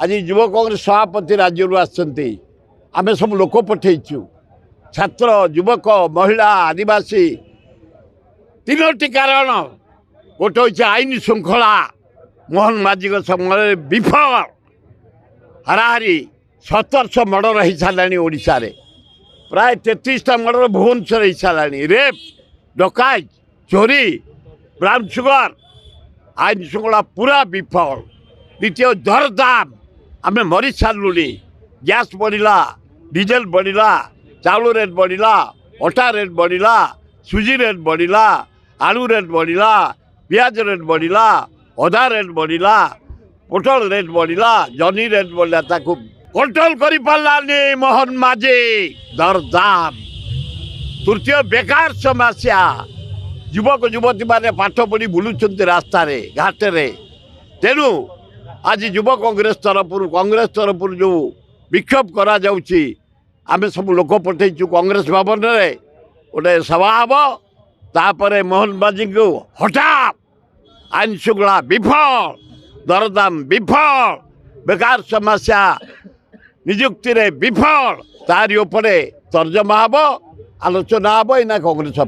आज युव कांग्रेस सभापति राज्य आसते आम सब लोक पठेचु छात्र युवक महिला आदिवासी तीनोटी कारण गोटे हूँ आईन श्रृंखला मोहन माझी समय विफल हाराहारी 1700 मर्डर हो सारे ओडिशा रे प्राय 33टा मर्डर भुवनेश्वर हो सारे रेप डकायत चोरी ब्राउन सुगर आईन श्रृंखला पूरा विफल द्वितीय दरदाम आम मरी सारूँ गैस बढ़ला डीजेल बढ़ला चाउल रेट बढ़ला अटा रेट बढ़ला सुजी रेट बढ़ला आलू रेट बढ़ला पियाज रेट बढ़ला अदा रेट बढ़ला पोटल रेट बढ़ला जनी रेट बढ़ला ताकू कंट्रोल कर पारानी मोहन माझी दरदाम तृतीय बेकार समस्या युवक युवती मैंने पाठ पढ़ी बुलूं रास्तार घाटे तेणु आज युव कांग्रेस तरफ जो विक्षोभ करा जाउची आमे सब लोक पठेचु कांग्रेस भवन रे गोटे सभा हम तापर मोहन माझी को हठात आईन श्रृंखला विफल दरदाम विफल बेकार समस्या नियुक्ति रे विफल तारी उपरे तर्जमा हम आलोचना हम ना कांग्रेस